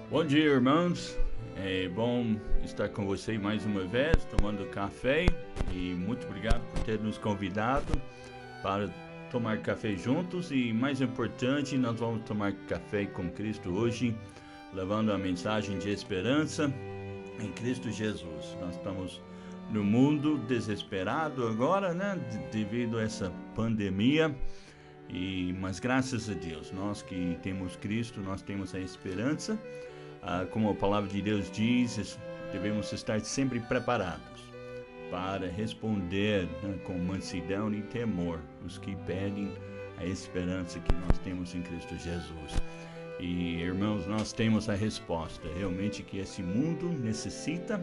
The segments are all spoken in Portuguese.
Bom dia, irmãos. É bom estar com você mais uma vez, tomando café. E muito obrigado por ter nos convidado para tomar café juntos. E mais importante, nós vamos tomar café com Cristo hoje, levando a mensagem de esperança em Cristo Jesus. Nós estamos no mundo desesperado agora, né? Devido a essa pandemia. Mas graças a Deus, nós que temos Cristo, nós temos a esperança. Como a palavra de Deus diz, devemos estar sempre preparados para responder, né, com mansidão e temor os que pedem a esperança que nós temos em Cristo Jesus. E irmãos, nós temos a resposta realmente que esse mundo necessita,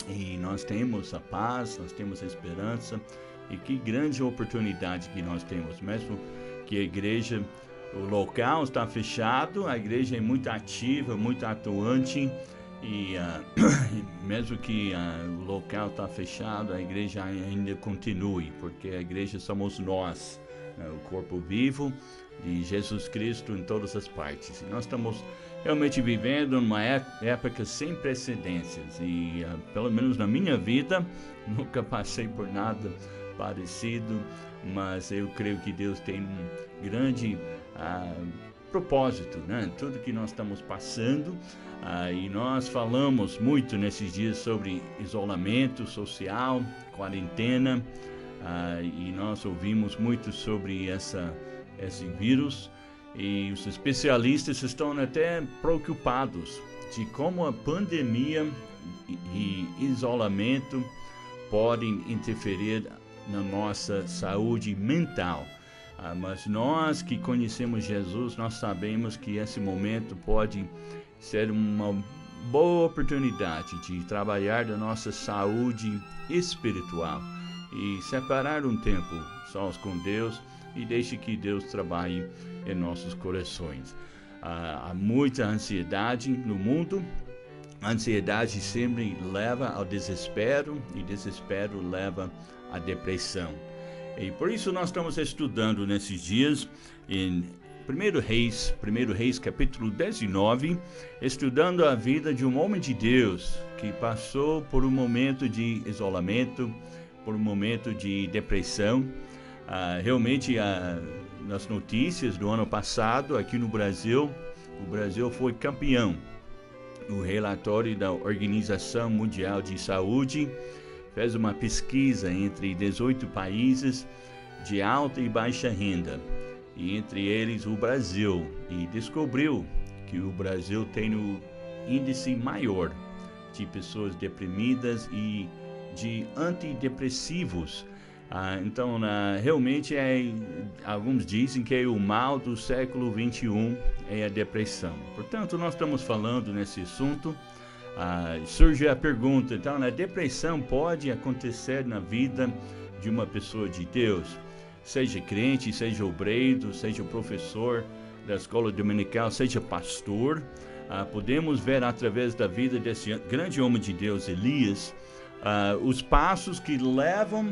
e nós temos a paz, nós temos a esperança. E que grande oportunidade que nós temos, mesmo que a igreja, o local está fechado, a igreja é muito ativa, muito atuante, e mesmo que o local está fechado, a igreja ainda continue, porque a igreja somos nós, né, o corpo vivo de Jesus Cristo em todas as partes. E nós estamos realmente vivendo numa época sem precedentes, e pelo menos na minha vida, nunca passei por nada parecido, mas eu creio que Deus tem um grande propósito, né? Tudo que nós estamos passando, e nós falamos muito nesses dias sobre isolamento social, quarentena, e nós ouvimos muito sobre esse vírus, e os especialistas estão até preocupados de como a pandemia e isolamento podem interferir na nossa saúde mental. Mas nós que conhecemos Jesus, nós sabemos que esse momento pode ser uma boa oportunidade de trabalhar da nossa saúde espiritual e separar um tempo sós com Deus e deixe que Deus trabalhe em nossos corações. Há muita ansiedade no mundo. A ansiedade sempre leva ao desespero, e desespero leva à depressão. E por isso nós estamos estudando nesses dias em 1 Reis capítulo 19, estudando a vida de um homem de Deus que passou por um momento de isolamento, por um momento de depressão. Realmente, nas notícias do ano passado, aqui no Brasil, o Brasil foi campeão. O relatório da Organização Mundial de Saúde fez uma pesquisa entre 18 países de alta e baixa renda, e entre eles o Brasil, e descobriu que o Brasil tem o índice maior de pessoas deprimidas e de antidepressivos. Então, realmente, alguns dizem que o mal do século XXI é a depressão. Portanto, nós estamos falando nesse assunto. Surge a pergunta, então, a depressão pode acontecer na vida de uma pessoa de Deus? Seja crente, seja obreiro, seja professor da escola dominical, seja pastor. Podemos ver através da vida desse grande homem de Deus, Elias, os passos que levam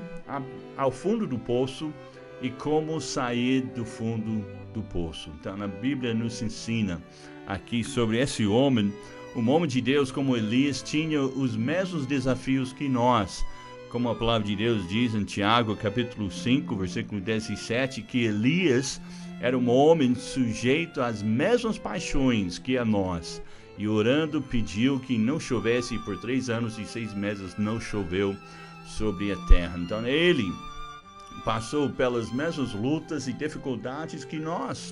ao fundo do poço e como sair do fundo do poço. Então, a Bíblia nos ensina aqui sobre esse homem. Um homem de Deus como Elias tinha os mesmos desafios que nós. Como a palavra de Deus diz em Tiago, capítulo 5, versículo 17, que Elias era um homem sujeito às mesmas paixões que a nós. E orando pediu que não chovesse, e por 3 anos e 6 meses não choveu sobre a terra. Então ele passou pelas mesmas lutas e dificuldades que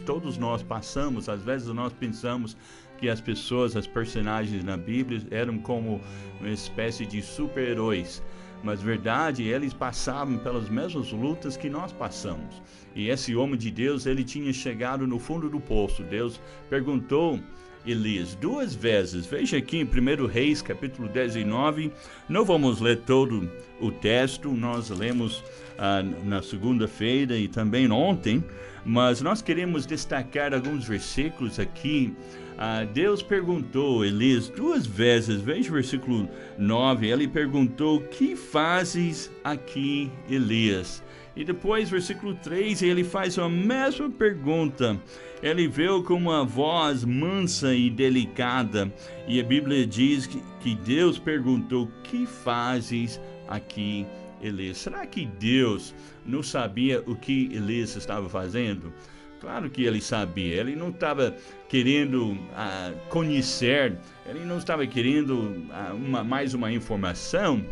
todos nós passamos. Às vezes nós pensamos que as pessoas, as personagens na Bíblia eram como uma espécie de super-heróis. Mas verdade, eles passavam pelas mesmas lutas que nós passamos. E esse homem de Deus, ele tinha chegado no fundo do poço. Deus perguntou Elias 2 vezes. Veja aqui em 1 Reis, capítulo 19. Não vamos ler todo o texto, nós lemos na segunda-feira e também ontem, mas nós queremos destacar alguns versículos aqui. Deus perguntou a Elias 2 vezes. Veja o versículo 9. Ele perguntou: que fazes aqui, Elias? E depois, versículo 3, ele faz a mesma pergunta. Ele veio com uma voz mansa e delicada. E a Bíblia diz que Deus perguntou: que fazes aqui, Elias? Será que Deus não sabia o que Elias estava fazendo? Claro que ele sabia. Ele não estava querendo conhecer, ele não estava querendo mais uma informação.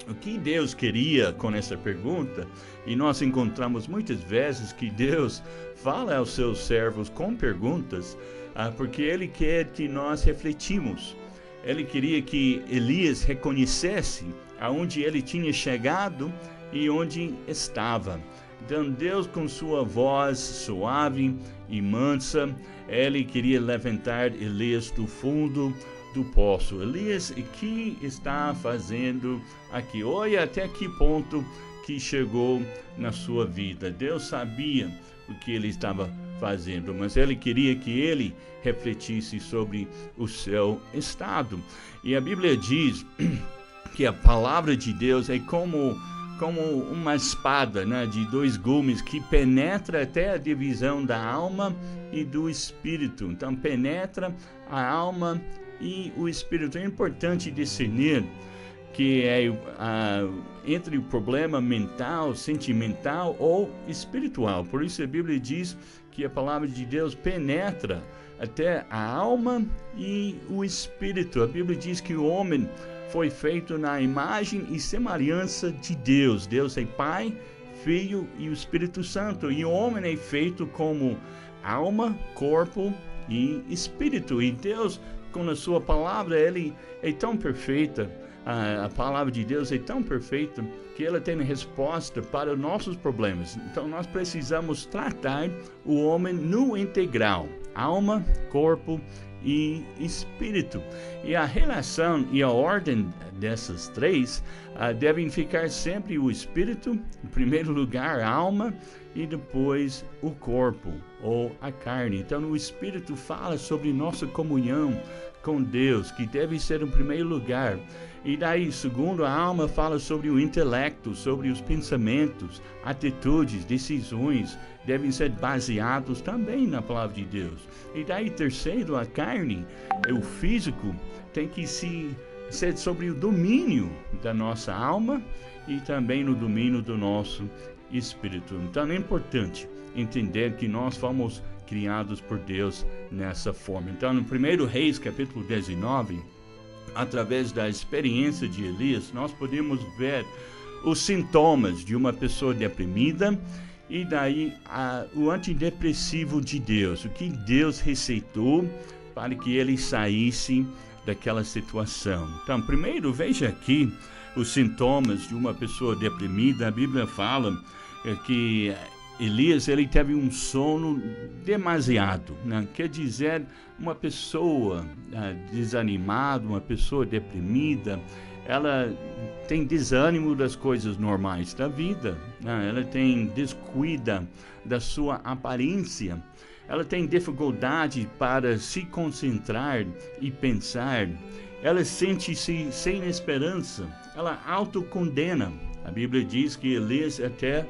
O que Deus queria com essa pergunta, e nós encontramos muitas vezes que Deus fala aos seus servos com perguntas, porque Ele quer que nós refletimos. Ele queria que Elias reconhecesse aonde ele tinha chegado e onde estava. Então Deus, com sua voz suave e mansa, ele queria levantar Elias do fundo do poço. Elias, o que está fazendo aqui? Olha até que ponto que chegou na sua vida. Deus sabia o que ele estava fazendo, mas ele queria que ele refletisse sobre o seu estado. E a Bíblia diz que a palavra de Deus é como uma espada, né, de dois gumes que penetra até a divisão da alma e do espírito. Então penetra a alma e o espírito. É importante discernir que é entre o problema mental, sentimental ou espiritual. Por isso a Bíblia diz que a palavra de Deus penetra até a alma e o espírito. A Bíblia diz que o homem foi feito na imagem e semelhança de Deus. Deus é Pai, Filho e o Espírito Santo. E o homem é feito como alma, corpo e espírito. E Deus, com a sua palavra, ele é tão perfeita. A palavra de Deus é tão perfeita que ela tem resposta para os nossos problemas. Então nós precisamos tratar o homem no integral: alma, corpo e espírito. E a relação e a ordem dessas três devem ficar sempre o espírito, em primeiro lugar a alma e depois o corpo ou a carne. Então o espírito fala sobre nossa comunhão com Deus, que deve ser em primeiro lugar. E daí, segundo, a alma fala sobre o intelecto, sobre os pensamentos, atitudes, decisões, devem ser baseados também na palavra de Deus. E daí, terceiro, a carne, o físico, tem que ser sobre o domínio da nossa alma e também no domínio do nosso espírito. Então é importante entender que nós fomos criados por Deus nessa forma. Então, no 1 Reis, capítulo 19, através da experiência de Elias, nós podemos ver os sintomas de uma pessoa deprimida e daí o antidepressivo de Deus, o que Deus receitou para que ele saísse daquela situação. Então, primeiro, veja aqui os sintomas de uma pessoa deprimida. A Bíblia fala que Elias, ele teve um sono demasiado, né? Quer dizer, uma pessoa desanimada, uma pessoa deprimida, ela tem desânimo das coisas normais da vida, né? Ela tem descuida da sua aparência, ela tem dificuldade para se concentrar e pensar, ela sente-se sem esperança, ela autocondena. A Bíblia diz que Elias até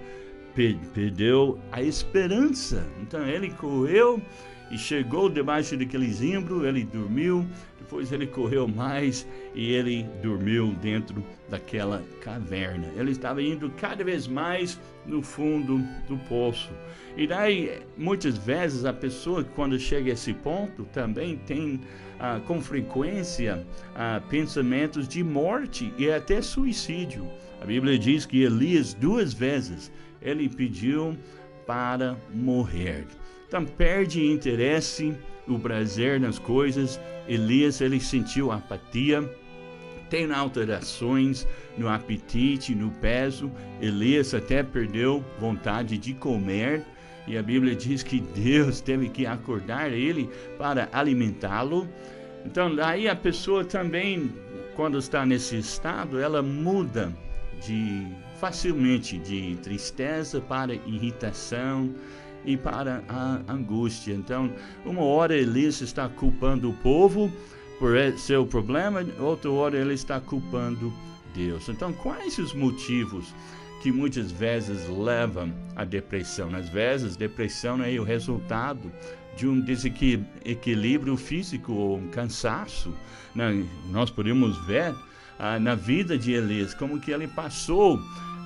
perdeu a esperança. Então ele correu e chegou debaixo daquele zimbro, ele dormiu, depois ele correu mais e ele dormiu dentro daquela caverna. Ele estava indo cada vez mais no fundo do poço. E daí, muitas vezes, a pessoa, quando chega a esse ponto, também tem com frequência pensamentos de morte e até suicídio. A Bíblia diz que Elias 2 vezes ele pediu para morrer. Então perde interesse, o prazer nas coisas. Elias, ele sentiu apatia, tem alterações no apetite, no peso. Elias até perdeu vontade de comer. E a Bíblia diz que Deus teve que acordar ele para alimentá-lo. Então aí a pessoa também, quando está nesse estado, ela muda facilmente de tristeza para irritação e para a angústia. Então, uma hora Elias está culpando o povo por seu problema, outra hora ele está culpando Deus. Então, quais os motivos que muitas vezes leva à depressão. Às vezes, depressão é o resultado de um desequilíbrio físico ou um cansaço. Nós podemos ver na vida de Elias como que ele passou,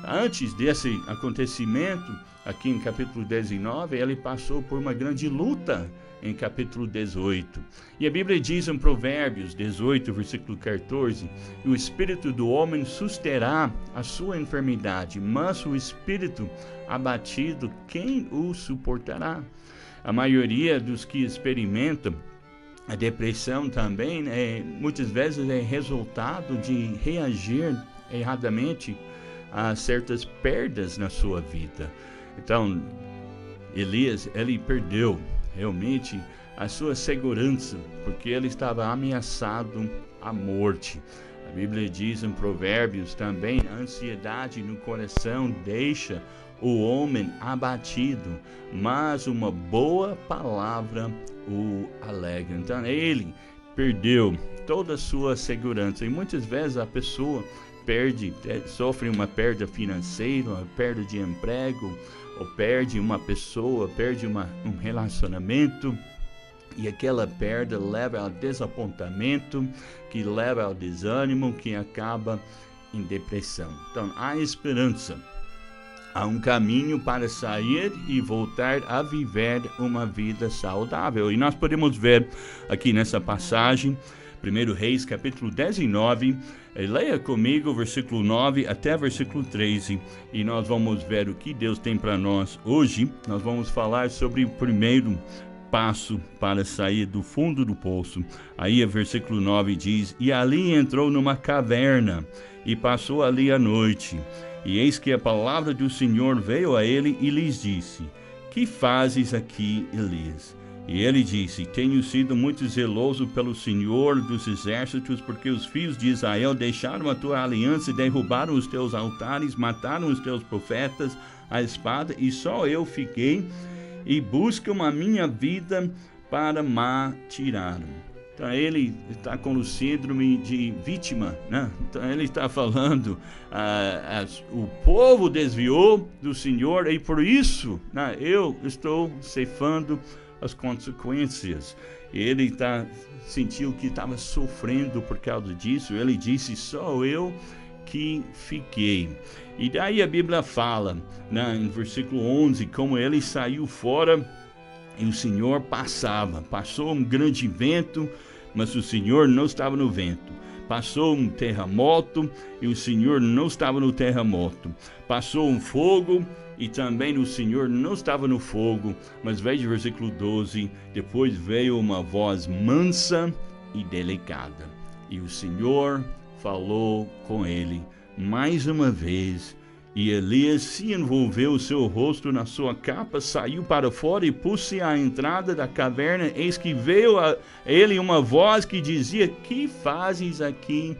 antes desse acontecimento, aqui em capítulo 19, ele passou por uma grande luta em capítulo 18. E a Bíblia diz em Provérbios 18, versículo 14, o espírito do homem susterá a sua enfermidade, mas o espírito abatido, quem o suportará? A maioria dos que experimentam a depressão também, muitas vezes é resultado de reagir erradamente a certas perdas na sua vida. Então, Elias, ele perdeu realmente a sua segurança, porque ele estava ameaçado à morte. A Bíblia diz em Provérbios também, a ansiedade no coração deixa o homem abatido, mas uma boa palavra o alegra. Então ele perdeu toda a sua segurança, e muitas vezes a pessoa sofre uma perda financeira, uma perda de emprego, ou perde uma pessoa, perde um relacionamento, e aquela perda leva ao desapontamento, que leva ao desânimo, que acaba em depressão. Então há esperança, há um caminho para sair e voltar a viver uma vida saudável. E nós podemos ver aqui nessa passagem, 1 Reis, capítulo 19, leia comigo o versículo 9 até versículo 13, e nós vamos ver o que Deus tem para nós hoje. Nós vamos falar sobre o primeiro passo para sair do fundo do poço. Aí o versículo 9 diz, e ali entrou numa caverna, e passou ali a noite. E eis que a palavra do Senhor veio a ele e lhes disse, que fazes aqui, Elias? E ele disse, tenho sido muito zeloso pelo Senhor dos exércitos, porque os filhos de Israel deixaram a tua aliança e derrubaram os teus altares, mataram os teus profetas à espada, e só eu fiquei, e buscam a minha vida para me tiraram. Então ele está com o síndrome de vítima, né? Então ele está falando, o povo desviou do Senhor, e por isso eu estou ceifando as consequências. Ele sentiu que estava sofrendo por causa disso. Ele disse, só eu que fiquei. E daí a Bíblia fala, em versículo 11, como ele saiu fora e o Senhor passou um grande vento, mas o Senhor não estava no vento. Passou um terremoto e o Senhor não estava no terremoto. Passou um fogo e também o Senhor não estava no fogo. Mas veja o versículo 12, depois veio uma voz mansa e delicada, e o Senhor falou com ele mais uma vez. E Elias se envolveu o seu rosto na sua capa, saiu para fora e pôs-se à entrada da caverna. Eis que veio a ele uma voz que dizia, que fazes aqui,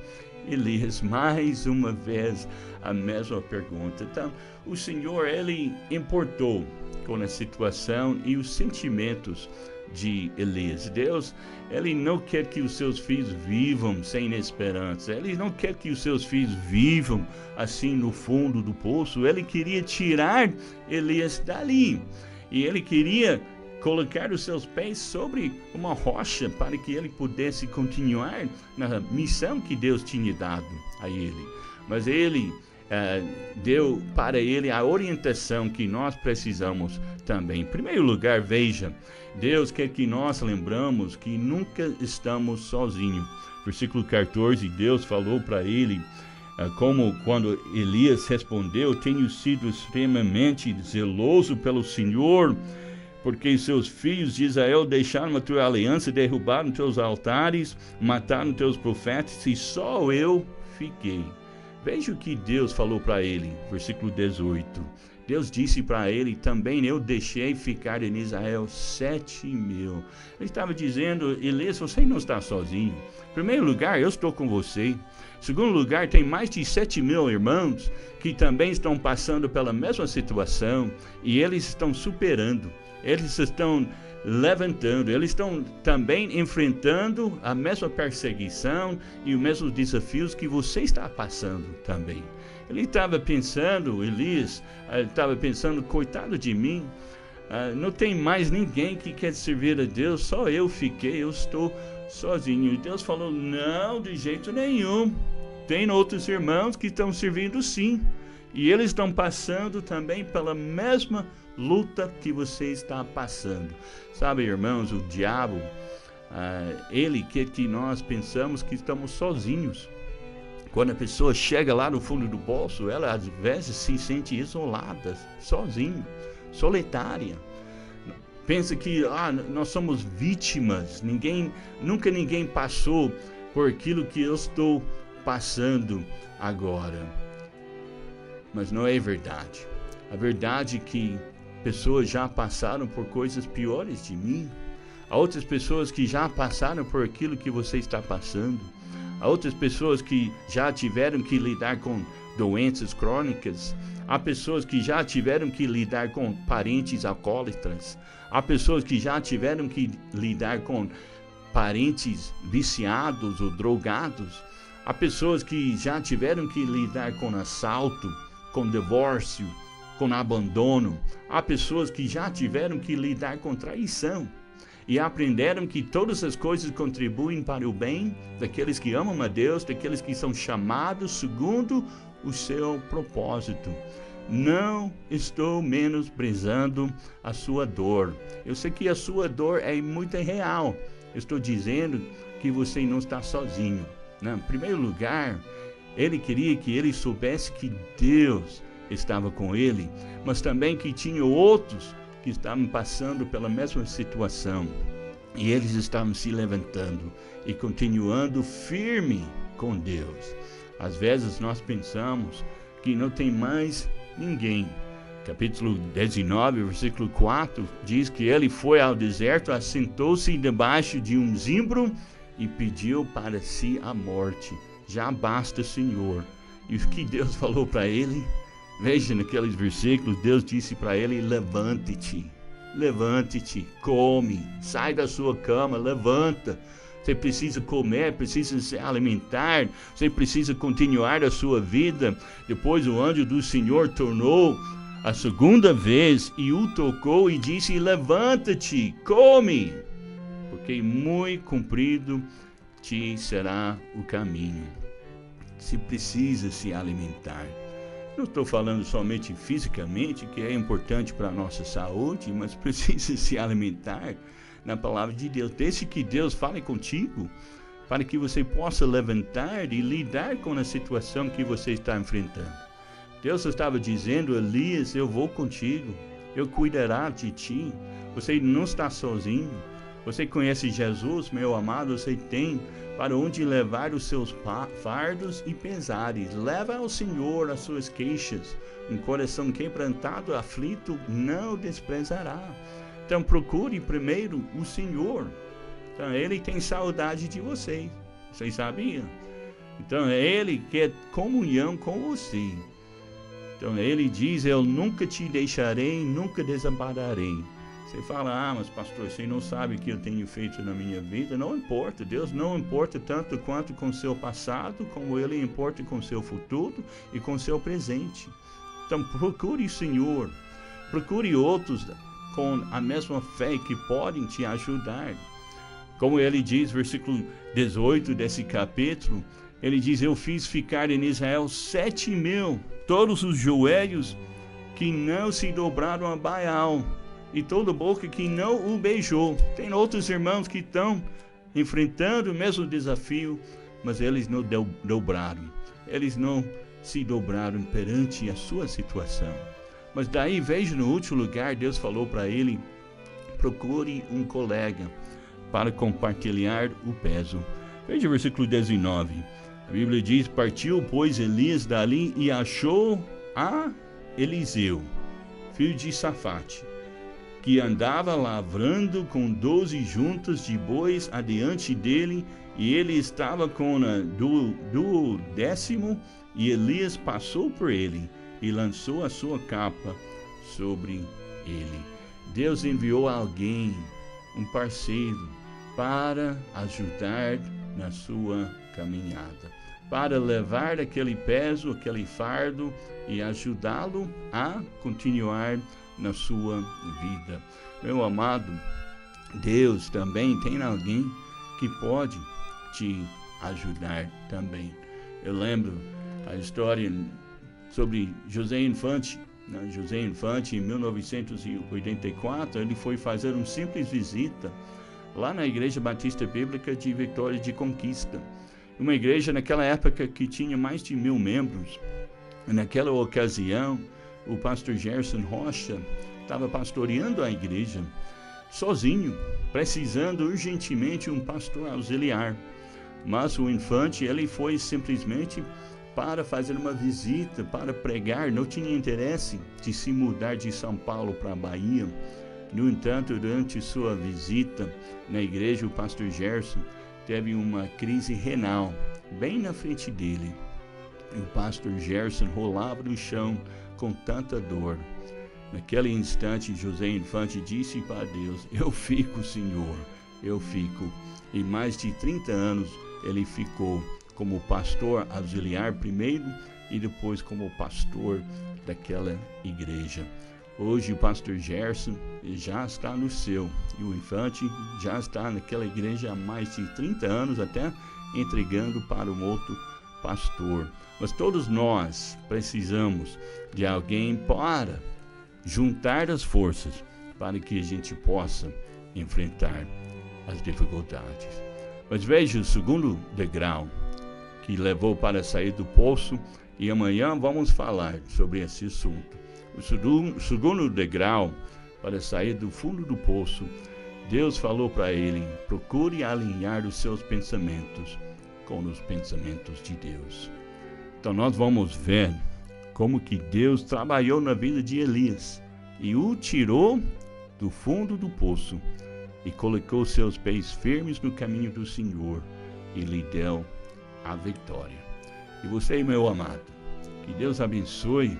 Elias? Mais uma vez a mesma pergunta. Então o Senhor, ele importou com a situação e os sentimentos de Elias. Deus, ele não quer que os seus filhos vivam sem esperança. Ele não quer que os seus filhos vivam assim no fundo do poço. Ele queria tirar Elias dali, e ele queria colocar os seus pés sobre uma rocha para que ele pudesse continuar na missão que Deus tinha dado a ele. Mas ele deu para ele a orientação que nós precisamos também. Em primeiro lugar, veja, Deus quer que nós lembramos que nunca estamos sozinhos. Versículo 14, Deus falou para ele, como quando Elias respondeu, tenho sido extremamente zeloso pelo Senhor, porque seus filhos de Israel deixaram a tua aliança, derrubaram teus altares, mataram teus profetas, e só eu fiquei. Veja o que Deus falou para ele, versículo 18. Deus disse para ele, também eu deixei ficar em Israel 7.000. Ele estava dizendo, Elias, você não está sozinho. Em primeiro lugar, eu estou com você. Em segundo lugar, tem mais de 7.000 irmãos que também estão passando pela mesma situação, e eles estão superando. Eles estão levantando, eles estão também enfrentando a mesma perseguição e os mesmos desafios que você está passando também. Ele estava pensando, Elias, estava pensando, coitado de mim, não tem mais ninguém que quer servir a Deus, só eu fiquei, eu estou sozinho. E Deus falou, não, de jeito nenhum, tem outros irmãos que estão servindo sim, e eles estão passando também pela mesma luta que você está passando. Sabe, irmãos, o diabo, ele quer que nós pensamos que estamos sozinhos. Quando a pessoa chega lá no fundo do poço, ela às vezes se sente isolada, sozinha, solitária. Pensa que nós somos vítimas, nunca ninguém passou por aquilo que eu estou passando agora. Mas não é verdade. A verdade é que pessoas já passaram por coisas piores de mim. Há outras pessoas que já passaram por aquilo que você está passando. Há outras pessoas que já tiveram que lidar com doenças crônicas. Há pessoas que já tiveram que lidar com parentes alcoólatras. Há pessoas que já tiveram que lidar com parentes viciados ou drogados. Há pessoas que já tiveram que lidar com assalto, com divórcio, com abandono. Há pessoas que já tiveram que lidar com traição e aprenderam que todas as coisas contribuem para o bem daqueles que amam a Deus, daqueles que são chamados segundo o seu propósito. Não estou menosprezando a sua dor. Eu sei que a sua dor é muito real. Eu estou dizendo que você não está sozinho. Em primeiro lugar, ele queria que ele soubesse que Deus estava com ele, mas também que tinha outros que estavam passando pela mesma situação. E eles estavam se levantando e continuando firme com Deus. Às vezes nós pensamos que não tem mais ninguém. Capítulo 19, versículo 4, diz que ele foi ao deserto, assentou-se debaixo de um zimbro e pediu para si a morte. Já basta, Senhor. E o que Deus falou para ele? Veja naqueles versículos, Deus disse para ele, levante-te, come, sai da sua cama, levanta. Você precisa comer, precisa se alimentar, você precisa continuar a sua vida. Depois o anjo do Senhor tornou a segunda vez e o tocou e disse, levanta-te, come, porque muito comprido te será o caminho. Você precisa se alimentar. Não estou falando somente fisicamente, que é importante para a nossa saúde, mas precisa se alimentar na palavra de Deus. Desde que Deus fale contigo, para que você possa levantar e lidar com a situação que você está enfrentando. Deus estava dizendo, Elias, eu vou contigo, eu cuidarei de ti, você não está sozinho. Você conhece Jesus, meu amado, você tem para onde levar os seus fardos e pesares. Leva ao Senhor as suas queixas. Um coração quebrantado, aflito, não desprezará. Então procure primeiro o Senhor. Então Ele tem saudade de vocês. Vocês sabiam? Então Ele quer comunhão com você. Então Ele diz, eu nunca te deixarei, nunca desampararei. Você fala, mas pastor, você não sabe o que eu tenho feito na minha vida. Não importa, Deus não importa tanto quanto com o seu passado, como Ele importa com o seu futuro e com o seu presente. Então procure o Senhor, procure outros com a mesma fé que podem te ajudar. Como Ele diz, versículo 18 desse capítulo, Ele diz, eu fiz ficar em Israel 7.000, todos os joelhos que não se dobraram a Baal, e toda boca que não o beijou. Tem outros irmãos que estão enfrentando o mesmo desafio, mas eles não dobraram. Eles não se dobraram perante a sua situação. Mas daí, veja, no último lugar, Deus falou para ele, procure um colega para compartilhar o peso. Veja o versículo 19. A Bíblia diz, partiu, pois, Elias dali e achou a Eliseu, filho de Safate, que andava lavrando com 12 juntas de bois adiante dele, e ele estava com do 10º, e Elias passou por ele e lançou a sua capa sobre ele. Deus enviou alguém, um parceiro, para ajudar na sua caminhada. para levar aquele peso, aquele fardo e ajudá-lo a continuar na sua vida. Meu amado, Deus também tem alguém que pode te ajudar também. Eu lembro a história sobre José Infante. José Infante, em 1984, ele foi fazer uma simples visita lá na Igreja Batista Bíblica de Vitória de Conquista. Uma igreja naquela época que tinha mais de 1.000 membros. Naquela ocasião, o pastor Gerson Rocha estava pastoreando a igreja sozinho, precisando urgentemente um pastor auxiliar. Mas o Infante, ele foi simplesmente para fazer uma visita, para pregar, não tinha interesse de se mudar de São Paulo para a Bahia. No entanto, durante sua visita na igreja, o pastor Gerson teve uma crise renal bem na frente dele. E o pastor Gerson rolava no chão com tanta dor. Naquele instante, José Infante disse para Deus: eu fico, Senhor, eu fico. E mais de 30 anos ele ficou como pastor auxiliar primeiro e depois como pastor daquela igreja. Hoje o pastor Gerson já está no céu e o Infante já está naquela igreja há mais de 30 anos, até entregando para um outro pastor. Mas todos nós precisamos de alguém para juntar as forças para que a gente possa enfrentar as dificuldades. Mas veja o segundo degrau que levou para sair do poço, e amanhã vamos falar sobre esse assunto. O segundo degrau para sair do fundo do poço, Deus falou para ele: procure alinhar os seus pensamentos com os pensamentos de Deus. Então nós vamos ver como que Deus trabalhou na vida de Elias e o tirou do fundo do poço e colocou seus pés firmes no caminho do Senhor e lhe deu a vitória. E você, meu amado, que Deus abençoe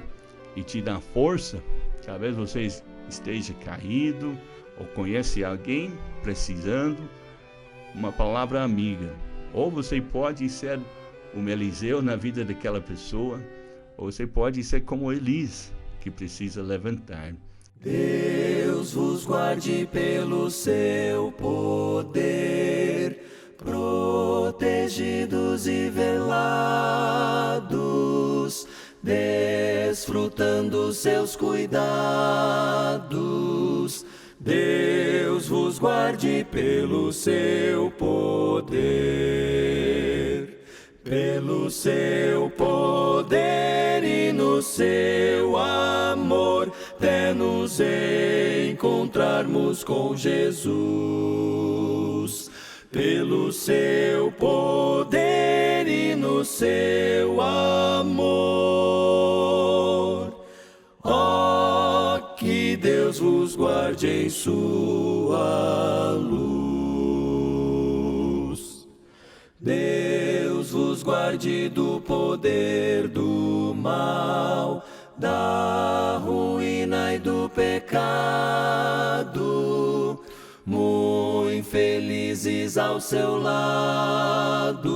e te dá força. Talvez você esteja caído ou conhece alguém precisando, uma palavra amiga. Ou você pode ser um Eliseu na vida daquela pessoa, ou você pode ser como Elias, que precisa levantar. Deus vos guarde pelo seu poder, protegidos e velados, desfrutando seus cuidados. Deus vos guarde pelo seu poder, pelo seu poder e no seu amor, até nos encontrarmos com Jesus. Pelo seu poder e no seu amor. Ó, que Deus vos guarde em sua luz. Deus vos guarde do poder do mal, da ruína e do pecado. Muito felizes ao seu lado.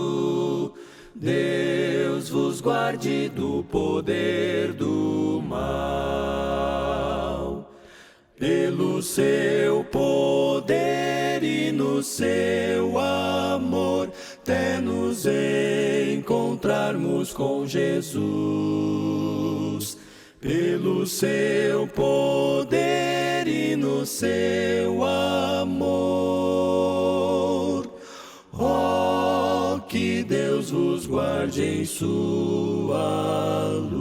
Deus vos guarde do poder do mal. Pelo seu poder e no seu amor, até nos encontrarmos com Jesus. Pelo seu poder e no seu amor. Ó, que Deus vos guarde em sua luz.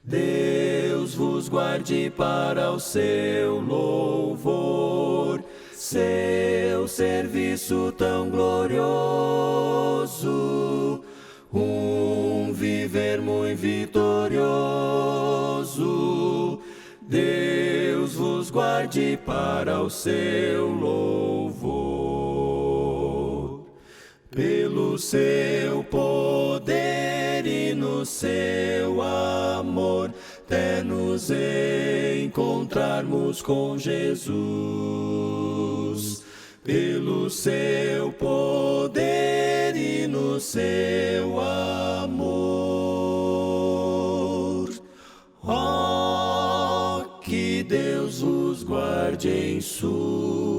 Deus vos guarde para o seu louvor, seu serviço tão glorioso, viver muito vitorioso. Deus vos guarde para o seu louvor. Pelo seu poder e no seu amor, até nos encontrarmos com Jesus. pelo seu poder e no seu amor. Oh, que Deus os guarde em sua